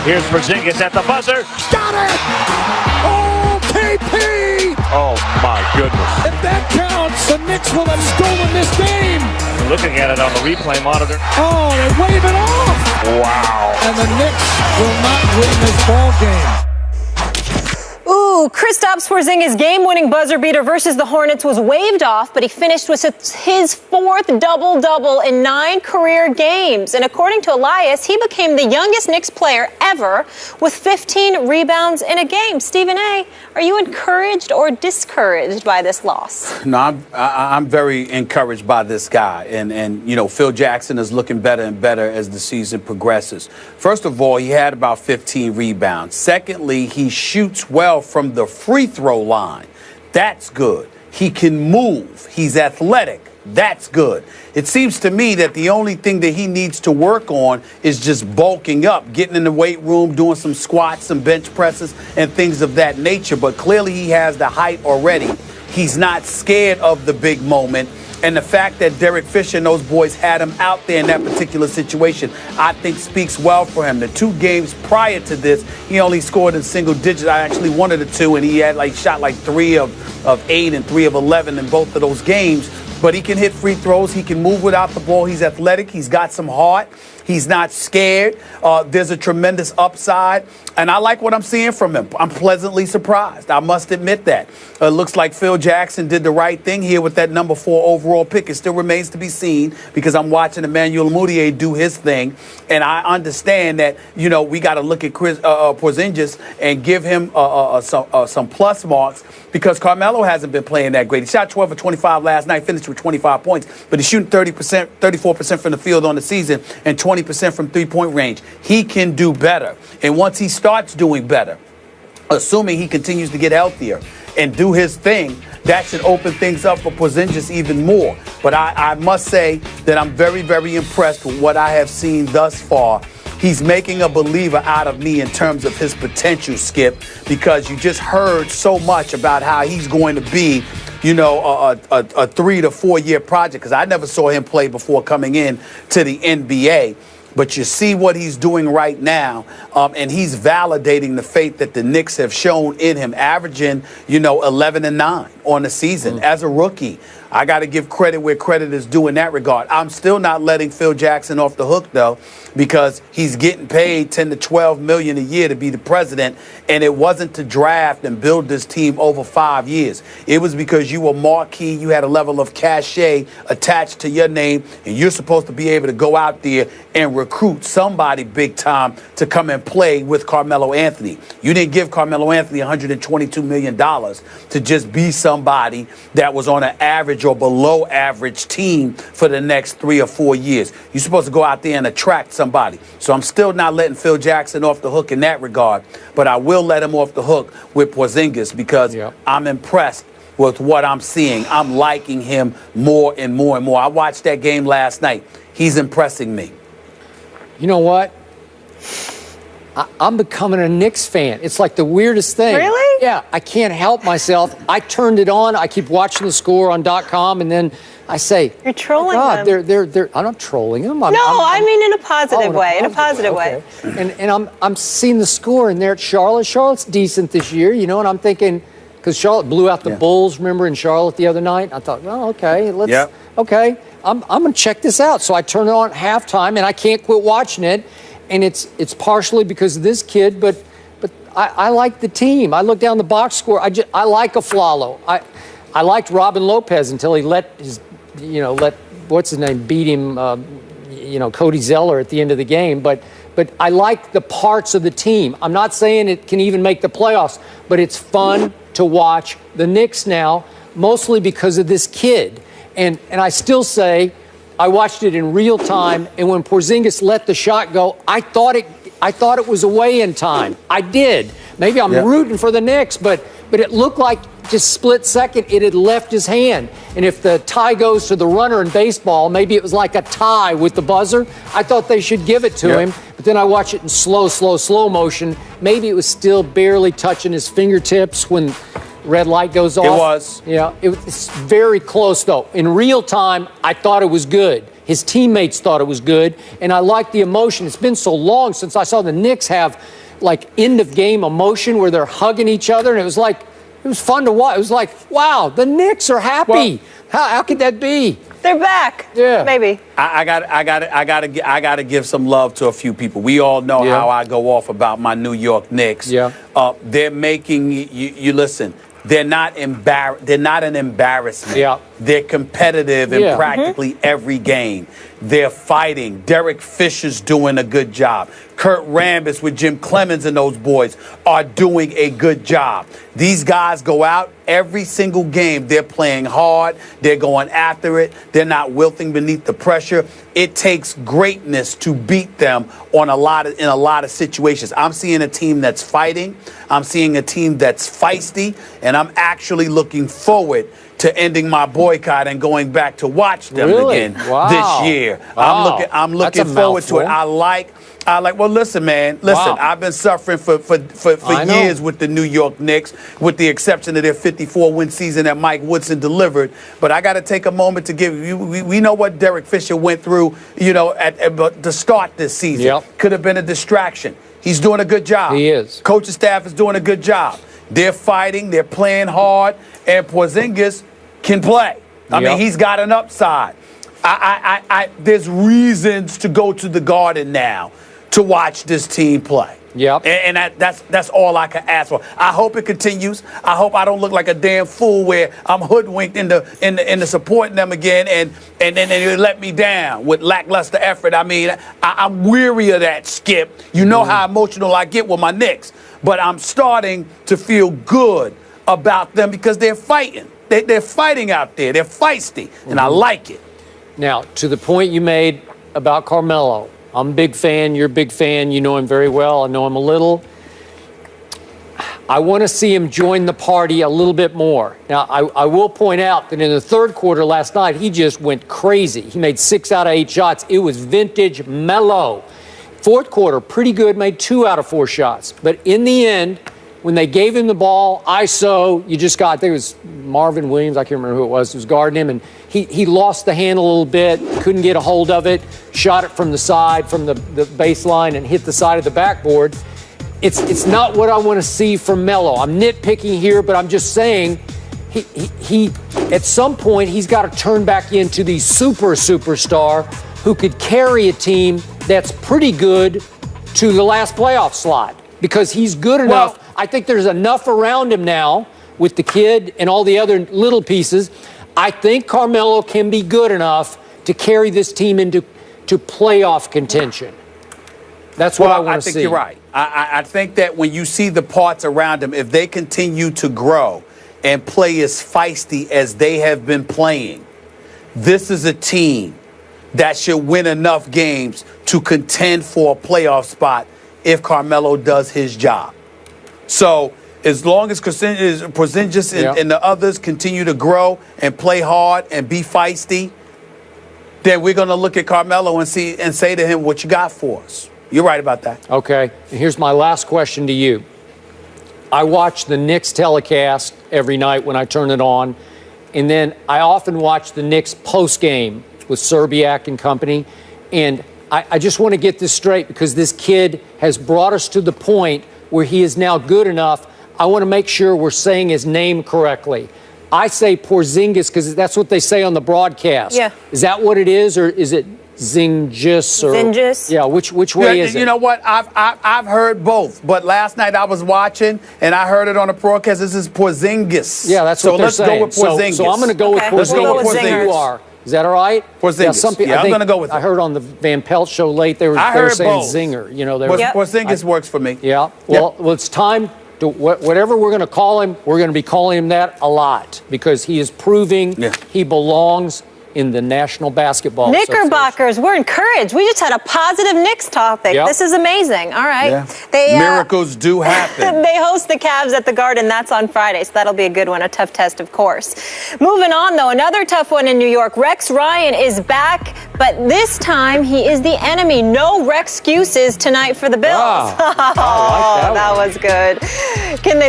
Here's Porzingis at the buzzer. Got it! Oh, KP! Oh, my goodness. If that counts, the Knicks will have stolen this game. Looking at it on the replay monitor. Oh, they wave it off. Wow. And the Knicks will not win this ball game. Ooh, Kristaps Porzingis' game-winning buzzer beater versus the Hornets was waved off, but he finished with his fourth double-double in 9 career games. And according to Elias, he became the youngest Knicks player ever with 15 rebounds in a game. Stephen A., are you encouraged or discouraged by this loss? No, I'm very encouraged by this guy. And you know, Phil Jackson is looking better and better as the season progresses. First of all, he had about 15 rebounds. Secondly, he shoots well from the free throw line. That's good. He can move. He's athletic. That's good. It seems to me that the only thing that he needs to work on is just bulking up, getting in the weight room, doing some squats, some bench presses, and things of that nature. But clearly he has the height already. He's not scared of the big moment. And the fact that Derek Fisher and those boys had him out there in that particular situation, I think speaks well for him. The 2 games prior to this, he only scored in single digits. I actually one of the 2, and he had shot 3 of 8 and 3 of 11 in both of those games. But he can hit free throws. He can move without the ball. He's athletic. He's got some heart. He's not scared. There's a tremendous upside. And I like what I'm seeing from him. I'm pleasantly surprised. I must admit that. It looks like Phil Jackson did the right thing here with that number 4 overall pick. It still remains to be seen because I'm watching Emmanuel Mudiay do his thing. And I understand that, you know, we got to look at Porzingis and give him some plus marks because Carmelo hasn't been playing that great. He shot 12 of 25 last night, finished with 25 points, but he's shooting 34% from the field on the season and 20% from three-point range. He can do better. And once he starts doing better, assuming he continues to get healthier and do his thing, that should open things up for Porzingis even more. But I must say that I'm very, very impressed with what I have seen thus far. He's making a believer out of me in terms of his potential, Skip, because you just heard so much about how he's going to be, you know, a 3 to 4 year project, because I never saw him play before coming in to the NBA. But you see what he's doing right now, and he's validating the faith that the Knicks have shown in him, averaging, you know, 11 and 9 on the season as a rookie. I got to give credit where credit is due in that regard. I'm still not letting Phil Jackson off the hook, though, because he's getting paid $10 to $12 million a year to be the president, and it wasn't to draft and build this team over 5 years. It was because you were marquee, you had a level of cachet attached to your name, and you're supposed to be able to go out there and recruit somebody big time to come and play with Carmelo Anthony. You didn't give Carmelo Anthony $122 million to just be somebody that was on an average or below average team for the next 3 or 4 years. You're supposed to go out there and attract somebody. So I'm still not letting Phil Jackson off the hook in that regard, but I will let him off the hook with Porzingis because I'm impressed with what I'm seeing. I'm liking him more and more and more. I watched that game last night. He's impressing me. You know what? I'm becoming a Knicks fan. It's like the weirdest thing. Really? Yeah, I can't help myself. I turned it on. I keep watching the score on .com, and then I say, "You're trolling them." I'm not trolling them. I mean in a positive way. In a positive way. And I'm seeing the score, and they're at Charlotte. Charlotte's decent this year, you know. And I'm thinking, because Charlotte blew out the Bulls, remember, in Charlotte the other night. I thought, well, okay, okay, I'm going to check this out. So I turn it on at halftime, and I can't quit watching it. And it's partially because of this kid, but I like the team. I look down the box score. I like Afflalo. I liked Robin Lopez until he let what's his name beat him, Cody Zeller at the end of the game. But I like the parts of the team. I'm not saying it can even make the playoffs, but it's fun to watch the Knicks now, mostly because of this kid. And I still say, I watched it in real time, and when Porzingis let the shot go, I thought it was away in time. I did. Maybe I'm rooting for the Knicks, but it looked like just split second it had left his hand. And if the tie goes to the runner in baseball, maybe it was like a tie with the buzzer. I thought they should give it to him, but then I watch it in slow motion. Maybe it was still barely touching his fingertips when red light goes off. It was. Yeah, it's very close, though. In real time, I thought it was good. His teammates thought it was good, and I like the emotion. It's been so long since I saw the Knicks have like end-of-game emotion where they're hugging each other, and it was fun to watch. It was like, wow, the Knicks are happy. Well, how could that be? They're back. Yeah, maybe. I gotta give some love to a few people. We all know how I go off about my New York Knicks. Yeah. They're making you listen. They're not They're not an embarrassment. Yeah. They're competitive in practically every game. They're fighting. Derek Fisher's doing a good job. Kurt Rambis with Jim Clemens and those boys are doing a good job. These guys go out every single game. They're playing hard. They're going after it. They're not wilting beneath the pressure. It takes greatness to beat them in a lot of situations. I'm seeing a team that's fighting. I'm seeing a team that's feisty, and I'm actually looking forward to ending my boycott and going back to watch them again this year. Wow. I'm looking forward to it. I like. Well, listen, man. Listen, I've been suffering for years with the New York Knicks, with the exception of their 54-win season that Mike Woodson delivered. But I got to take a moment to give you. We know what Derek Fisher went through, at the start this season. Yep. Could have been a distraction. He's doing a good job. He is. Coaching staff is doing a good job. They're fighting. They're playing hard. And Porzingis can play. I mean, he's got an upside. There's reasons to go to the Garden now to watch this team play. Yep. And that's all I can ask for. I hope it continues. I hope I don't look like a damn fool where I'm hoodwinked into supporting them again and then they let me down with lackluster effort. I mean, I'm weary of that, Skip. You know how emotional I get with my Knicks. But I'm starting to feel good about them because they're fighting. They're fighting out there. They're feisty, and I like it. Now, to the point you made about Carmelo, I'm a big fan. You're a big fan. You know him very well. I know him a little. I want to see him join the party a little bit more. Now, I will point out that in the third quarter last night, he just went crazy. He made 6 out of 8 shots. It was vintage Melo. Fourth quarter, pretty good, made 2 out of 4 shots. But in the end, when they gave him the ball, ISO, I think it was Marvin Williams, I can't remember who it was guarding him, and he lost the handle a little bit, couldn't get a hold of it, shot it from the side, from the baseline, and hit the side of the backboard. It's not what I want to see from Melo. I'm nitpicking here, but I'm just saying he at some point, he's got to turn back into the superstar who could carry a team that's pretty good to the last playoff slot because he's good enough. I think there's enough around him now with the kid and all the other little pieces. I think Carmelo can be good enough to carry this team into playoff contention. That's what I want to see. I think you're right. I think that when you see the parts around him, if they continue to grow and play as feisty as they have been playing, this is a team that should win enough games to contend for a playoff spot if Carmelo does his job. So as long as Porzingis and the others continue to grow and play hard and be feisty, then we're going to look at Carmelo and say to him, what you got for us? You're right about that. Okay. And here's my last question to you. I watch the Knicks telecast every night when I turn it on, and then I often watch the Knicks post-game with Serbiak and company, and I just want to get this straight because this kid has brought us to the point where he is now good enough. I want to make sure we're saying his name correctly. I say Porzingis because that's what they say on the broadcast. Yeah. Is that what it is, or is it Zingis? Zingis? Yeah, which way is it? You know what? I've heard both, but last night I was watching and I heard it on the broadcast. This is Porzingis. Yeah, that's what they're saying. So let's go with Porzingis. So I'm going to go with Let's Porzingis. go with Zingers. You are. Is that all right? Porzingis. Yeah, I'm going to go with it. I heard on the Van Pelt show late they were saying both. Zinger. You know, Porzingis works for me. Yeah. Well, it's time to whatever we're going to call him. We're going to be calling him that a lot because he is proving he belongs in the National Basketball Knickerbockers, we're encouraged. We just had a positive Knicks topic. Yep. This is amazing. All right. Yeah. Miracles do happen. They host the Cavs at the Garden. That's on Friday, so that'll be a good one, a tough test, of course. Moving on, though, another tough one in New York. Rex Ryan is back, but this time he is the enemy. No Rex excuses tonight for the Bills. Wow. I like that was good. Can they